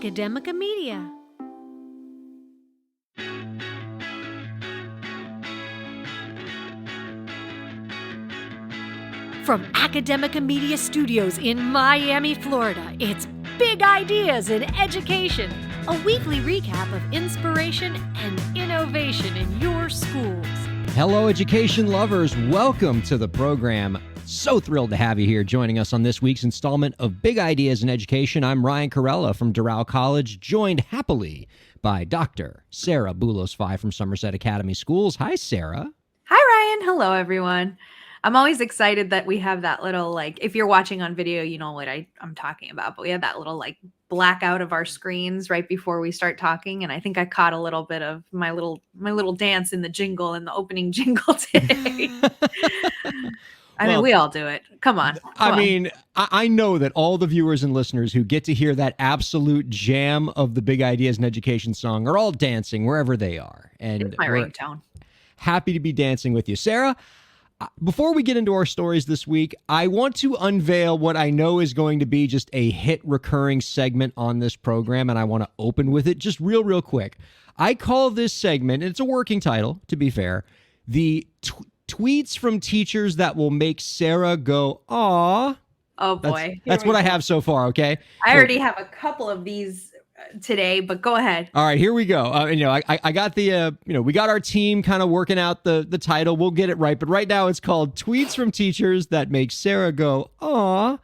Academica Media. From Academica Media Studios in Miami, Florida, it's Big Ideas in Education, a weekly recap of inspiration and innovation in your schools. Hello, education lovers. Welcome to the program. So thrilled to have you here joining us on this week's installment of Big Ideas in Education. I'm Ryan Kairalla from Doral College, joined happily by Dr. Sarah Boulos from Somerset Academy Schools. Hi, Sarah. Hi, Ryan. Hello, everyone. I'm always excited that we have that little, if you're watching on video, you know what I'm talking about, but we have that little, blackout of our screens right before we start talking. And I think I caught a little bit of my little dance in the jingle, in the opening jingle today. I mean, we all do it. Come on. I know that all the viewers and listeners who get to hear that absolute jam of the Big Ideas in Education song are all dancing wherever they are. And it's my ringtone. Happy to be dancing with you. Sarah, before we get into our stories this week, I want to unveil what I know is going to be just a hit recurring segment on this program, and I want to open with it just real quick. I call this segment, and it's a working title, to be fair, the tweets from teachers that will make Sarah go, "Aw." Oh, boy. That's what I have so far, okay? I already have a couple of these today, but go ahead. All right, here we go. I got the, we got our team kind of working out the title. We'll get it right. But right now it's called Tweets from Teachers That Make Sarah Go, Aw.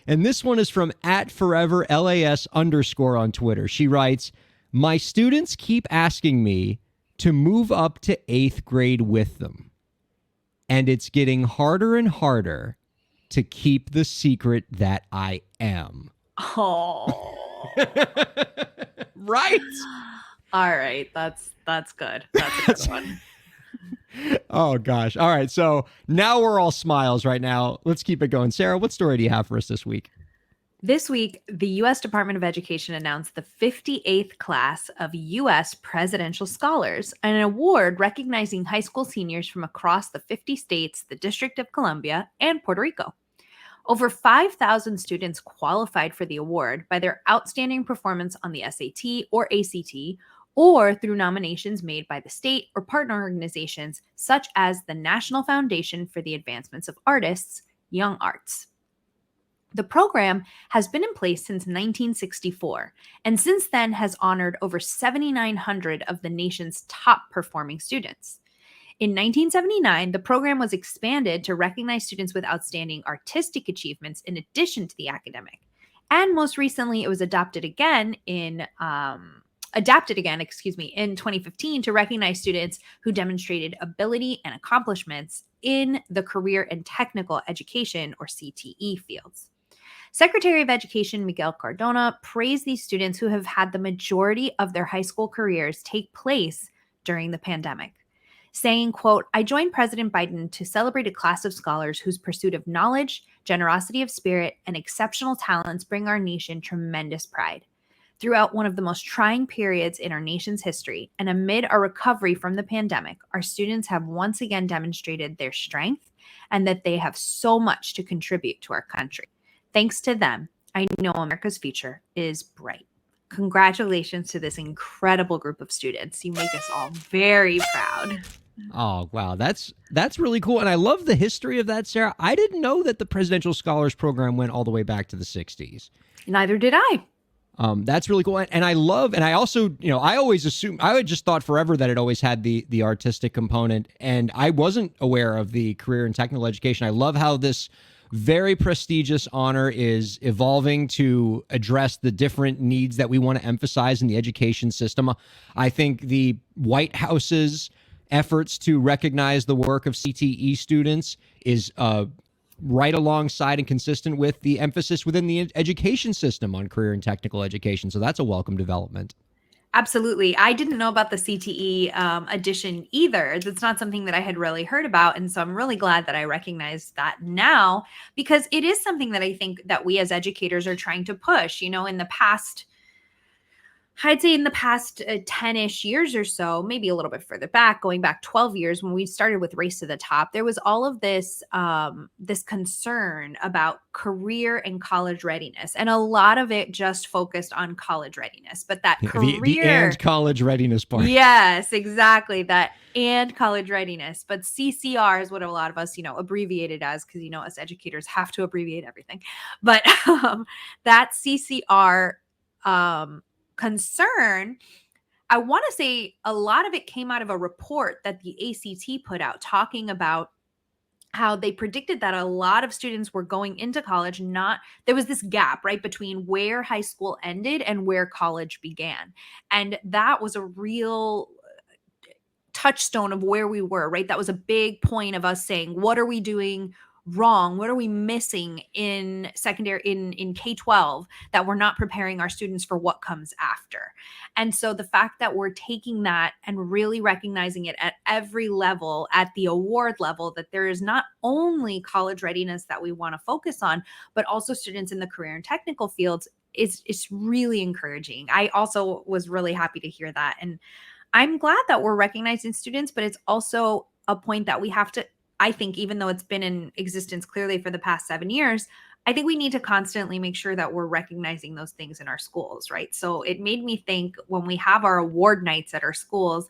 And this one is from @foreverlas_ on Twitter. She writes, "My students keep asking me to move up to 8th grade with them. And it's getting harder and harder to keep the secret that I am." Oh. Right? All right. That's good. That's a good one. Oh, gosh. All right. So now we're all smiles right now. Let's keep it going. Sarah, what story do you have for us this week? This week, the U.S. Department of Education announced the 58th class of U.S. Presidential Scholars, an award recognizing high school seniors from across the 50 states, the District of Columbia, and Puerto Rico. Over 5,000 students qualified for the award by their outstanding performance on the SAT or ACT, or through nominations made by the state or partner organizations such as the National Foundation for the Advancement of Artists, Young Arts. The program has been in place since 1964, and since then has honored over 7,900 of the nation's top performing students. In 1979, the program was expanded to recognize students with outstanding artistic achievements in addition to the academic. And most recently, it was adapted again in 2015 to recognize students who demonstrated ability and accomplishments in the career and technical education, or CTE, fields. Secretary of Education Miguel Cardona praised these students who have had the majority of their high school careers take place during the pandemic, saying, quote, "I joined President Biden to celebrate a class of scholars whose pursuit of knowledge, generosity of spirit, and exceptional talents bring our nation tremendous pride. Throughout one of the most trying periods in our nation's history, and amid our recovery from the pandemic, our students have once again demonstrated their strength and that they have so much to contribute to our country. Thanks to them, I know America's future is bright." Congratulations to this incredible group of students. You make us all very proud. Oh, wow. That's really cool. And I love the history of that, Sarah. I didn't know that the Presidential Scholars Program went all the way back to the 60s. Neither did I. That's really cool. And I also, I always assumed, I had just thought forever that it always had the artistic component. And I wasn't aware of the career and technical education. I love how this very prestigious honor is evolving to address the different needs that we want to emphasize in the education system. I think the White House's efforts to recognize the work of CTE students is right alongside and consistent with the emphasis within the education system on career and technical education. So that's a welcome development. Absolutely. I didn't know about the CTE edition either. That's not something that I had really heard about. And so I'm really glad that I recognize that now, because it is something that I think that we as educators are trying to push. In the past I'd say in the past 10-ish years or so, maybe a little bit further back, going back 12 years when we started with Race to the Top, there was all of this this concern about career and college readiness. And a lot of it just focused on college readiness. But that The and college readiness part. yes, exactly. That and college readiness. But CCR is what a lot of us, abbreviated as, because, us educators have to abbreviate everything. But that CCR concern, I want to say a lot of it came out of a report that the ACT put out talking about how they predicted that a lot of students were going into college there was this gap, right, between where high school ended and where college began. And that was a real touchstone of where we were, right? That was a big point of us saying, what are we doing wrong? What are we missing in secondary, in K-12, that we're not preparing our students for what comes after? And so the fact that we're taking that and really recognizing it at every level, at the award level, that there is not only college readiness that we want to focus on, but also students in the career and technical fields, it's really encouraging. I also was really happy to hear that. And I'm glad that we're recognizing students, but it's also a point that we have to, I think, even though it's been in existence clearly for the past 7 years, I think we need to constantly make sure that we're recognizing those things in our schools, right? So it made me think, when we have our award nights at our schools,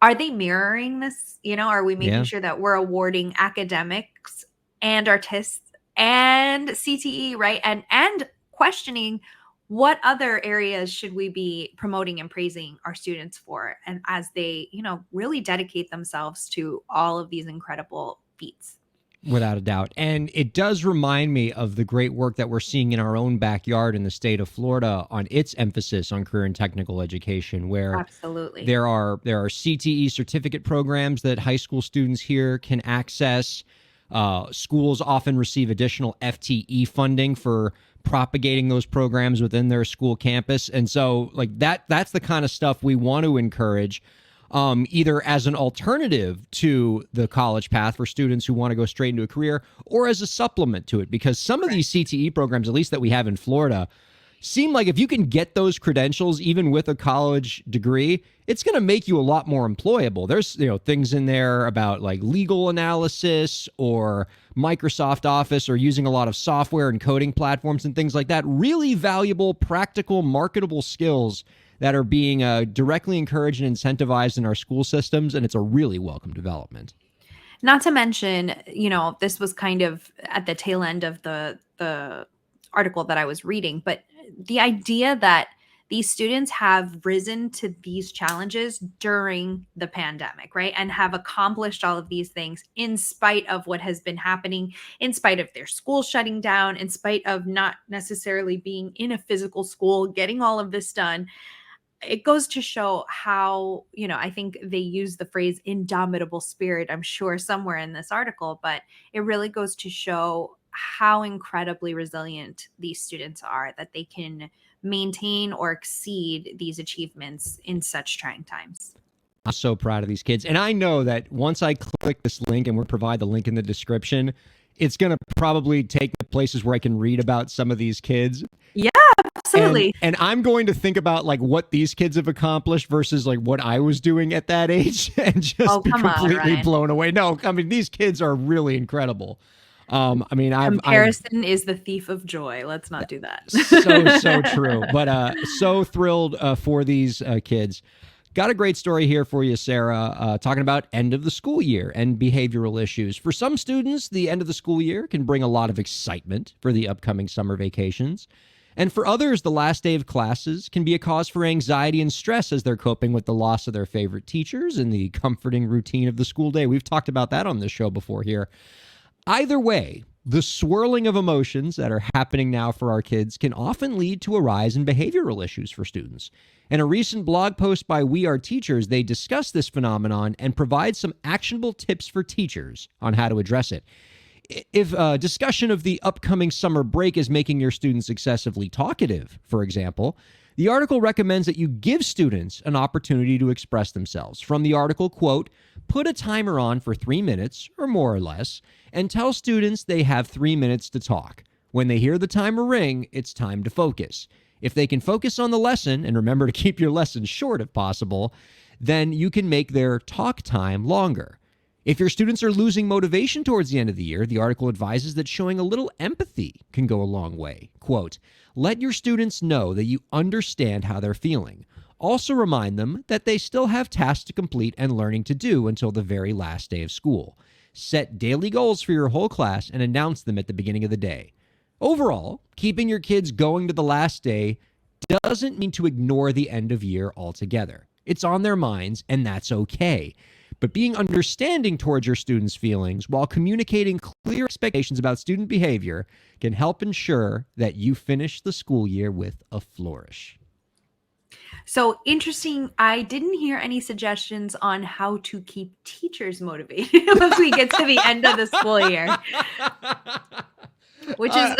are they mirroring this? Are we making sure that we're awarding academics and artists and CTE, right? And questioning, what other areas should we be promoting and praising our students for? And as they, really dedicate themselves to all of these incredible feats. Without a doubt. And it does remind me of the great work that we're seeing in our own backyard in the state of Florida on its emphasis on career and technical education, where absolutely there are CTE certificate programs that high school students here can access. Schools often receive additional FTE funding for propagating those programs within their school campus. And so that's the kind of stuff we want to encourage, either as an alternative to the college path for students who want to go straight into a career, or as a supplement to it, because some of these CTE programs, at least that we have in Florida, seem like if you can get those credentials, even with a college degree, it's going to make you a lot more employable. There's, things in there about like legal analysis or Microsoft Office or using a lot of software and coding platforms and things like that. Really valuable, practical, marketable skills that are being directly encouraged and incentivized in our school systems. And it's a really welcome development. Not to mention, this was kind of at the tail end of the article that I was reading, but the idea that these students have risen to these challenges during the pandemic, right? And have accomplished all of these things in spite of what has been happening, in spite of their school shutting down, in spite of not necessarily being in a physical school, getting all of this done. It goes to show how, I think they use the phrase indomitable spirit, I'm sure somewhere in this article, but it really goes to show how incredibly resilient these students are, that they can maintain or exceed these achievements in such trying times. I'm so proud of these kids. And I know that once I click this link, and we'll provide the link in the description, it's going to probably take me places where I can read about some of these kids. Yeah, absolutely. And I'm going to think about what these kids have accomplished versus what I was doing at that age, and just be completely blown away. No, I mean, these kids are really incredible. Comparison is the thief of joy. Let's not do that. So true. But so thrilled for these kids. Got a great story here for you, Sarah, talking about end of the school year and behavioral issues. For some students, the end of the school year can bring a lot of excitement for the upcoming summer vacations. And for others, the last day of classes can be a cause for anxiety and stress as they're coping with the loss of their favorite teachers and the comforting routine of the school day. We've talked about that on this show before here. Either way, the swirling of emotions that are happening now for our kids can often lead to a rise in behavioral issues for students. In a recent blog post by We Are Teachers, they discuss this phenomenon and provide some actionable tips for teachers on how to address it. If a discussion of the upcoming summer break is making your students excessively talkative, for example, the article recommends that you give students an opportunity to express themselves. From the article, quote, put a timer on for 3 minutes or more or less and tell students they have 3 minutes to talk. When they hear the timer ring, it's time to focus. If they can focus on the lesson, and remember to keep your lessons short if possible, then you can make their talk time longer. If your students are losing motivation towards the end of the year, the article advises that showing a little empathy can go a long way. Quote, let your students know that you understand how they're feeling. Also remind them that they still have tasks to complete and learning to do until the very last day of school. Set daily goals for your whole class and announce them at the beginning of the day. Overall, keeping your kids going to the last day doesn't mean to ignore the end of year altogether. It's on their minds, and that's okay. But being understanding towards your students' feelings while communicating clear expectations about student behavior can help ensure that you finish the school year with a flourish. So interesting. I didn't hear any suggestions on how to keep teachers motivated once we get to the end of the school year, which is...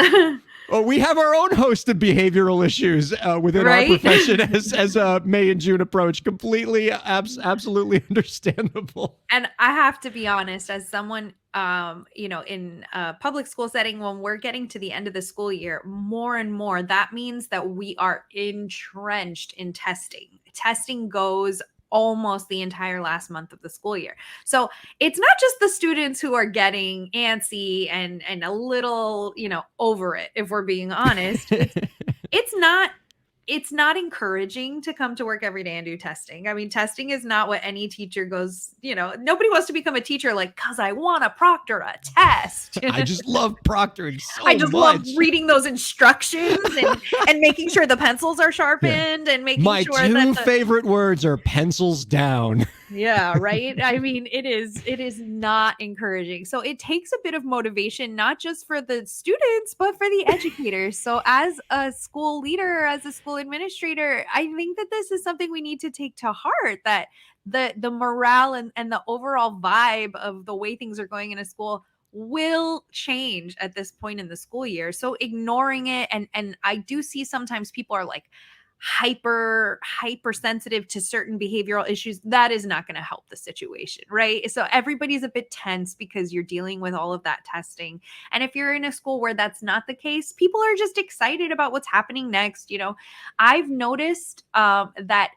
Well, we have our own host of behavioral issues within Right? our profession as May and June approach. Completely, absolutely understandable. And I have to be honest, as someone, in a public school setting, when we're getting to the end of the school year, more and more, that means that we are entrenched in testing. Testing goes almost the entire last month of the school year. So it's not just the students who are getting antsy and a little, over it, if we're being honest. It's not encouraging to come to work every day and do testing. I mean, testing is not what any teacher goes, nobody wants to become a teacher because I want to proctor a test. I just love proctoring so I just much. love reading those instructions and making sure the pencils are sharpened and making My sure two that favorite words are pencils down. Yeah, right. I mean, it is not encouraging. So it takes a bit of motivation, not just for the students, but for the educators. So as a school leader, as a school administrator, I think that this is something we need to take to heart, that the morale and the overall vibe of the way things are going in a school will change at this point in the school year. So ignoring it, and I do see sometimes people are like hypersensitive to certain behavioral issues. That is not going to help the situation, right? So everybody's a bit tense because you're dealing with all of that testing. And if you're in a school where that's not the case, people are just excited about what's happening next. I've noticed that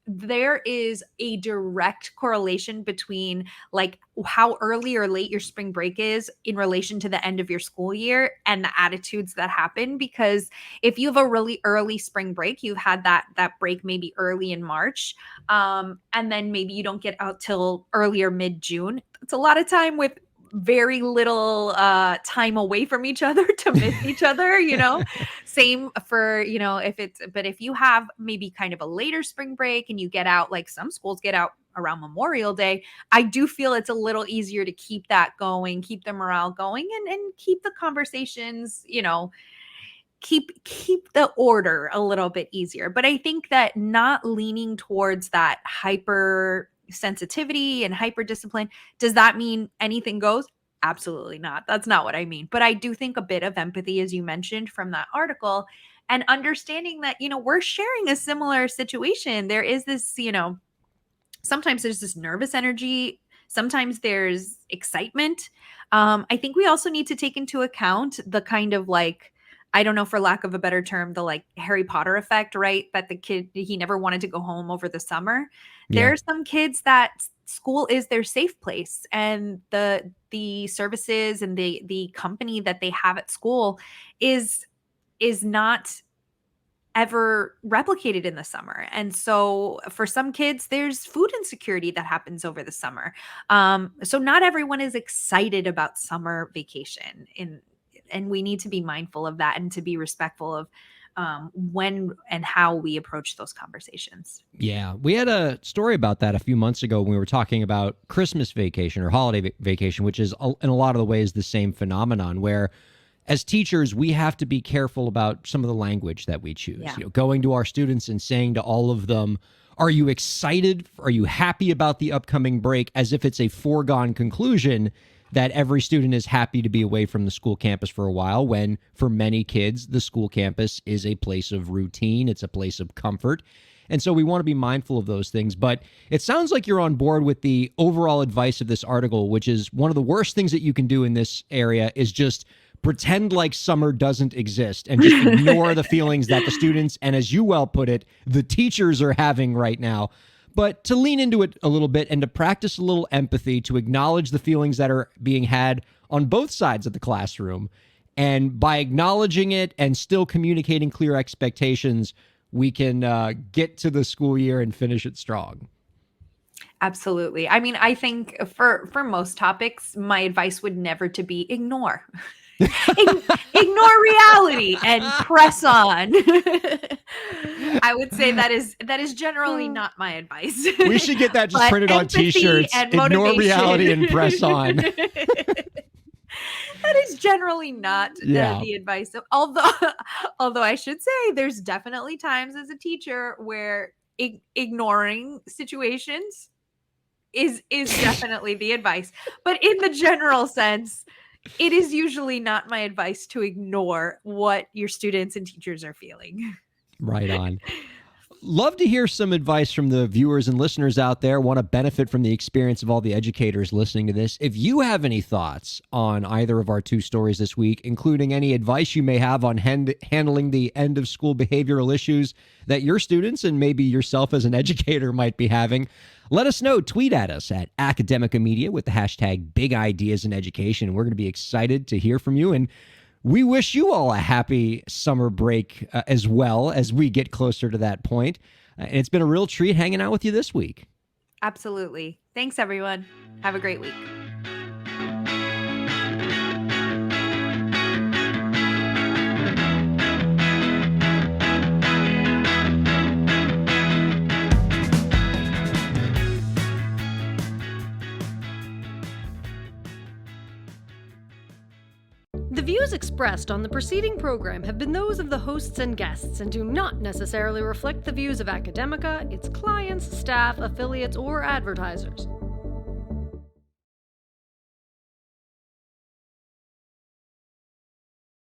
there is a direct correlation between like how early or late your spring break is in relation to the end of your school year and the attitudes that happen. Because if you have a really early spring break, you've had that break maybe early in March, and then maybe you don't get out till earlier mid-June. It's a lot of time with very little time away from each other to miss each other, same for, if you have maybe kind of a later spring break and you get out, like some schools get out around Memorial Day, I do feel it's a little easier to keep that going, keep the morale going, and keep the conversations, keep the order a little bit easier. But I think that not leaning towards that hyper sensitivity and hyper discipline, does that mean anything goes? Absolutely not. That's not what I mean. But I do think a bit of empathy, as you mentioned from that article, and understanding that, we're sharing a similar situation. There is this, sometimes there's this nervous energy. Sometimes there's excitement. I think we also need to take into account the kind of like, I don't know, for lack of a better term, the like Harry Potter effect, right? That the kid, he never wanted to go home over the summer. Yeah. There are some kids that school is their safe place, and the services and the company that they have at school is not ever replicated in the summer. And so for some kids, there's food insecurity that happens over the summer. So not everyone is excited about summer vacation, and we need to be mindful of that and to be respectful of when and how we approach those conversations. Yeah, we had a story about that a few months ago when we were talking about Christmas vacation or holiday vacation, which is in a lot of the ways the same phenomenon where as teachers, we have to be careful about some of the language that we choose. Yeah. Going to our students and saying to all of them, are you excited? Are you happy about the upcoming break? As if it's a foregone conclusion that every student is happy to be away from the school campus for a while, when for many kids, the school campus is a place of routine. It's a place of comfort. And so we want to be mindful of those things. But it sounds like you're on board with the overall advice of this article, which is one of the worst things that you can do in this area is just pretend like summer doesn't exist and just ignore the feelings that the students, and as you well put it, the teachers are having right now. But to lean into it a little bit and to practice a little empathy, to acknowledge the feelings that are being had on both sides of the classroom. And by acknowledging it and still communicating clear expectations, we can get to the school year and finish it strong. Absolutely. I mean, I think for most topics, my advice would never to be ignore. Ignore reality and press on. I would say that is generally not my advice. We should get that just printed on t-shirts. Ignore reality and press on. That is generally not the advice. Although I should say there's definitely times as a teacher where ignoring situations is definitely the advice. But in the general sense, it is usually not my advice to ignore what your students and teachers are feeling. Right on. Love to hear some advice from the viewers and listeners out there. Want to benefit from the experience of all the educators listening to this. If you have any thoughts on either of our two stories this week, including any advice you may have on handling the end of school behavioral issues that your students and maybe yourself as an educator might be having, let us know. Tweet at us at Academica Media with the hashtag BigIdeasInEducation. We're going to be excited to hear from you, and we wish you all a happy summer break as well as we get closer to that point. And it's been a real treat hanging out with you this week. Absolutely. Thanks, everyone. Have a great week. The views expressed on the preceding program have been those of the hosts and guests and do not necessarily reflect the views of Academica, its clients, staff, affiliates, or advertisers.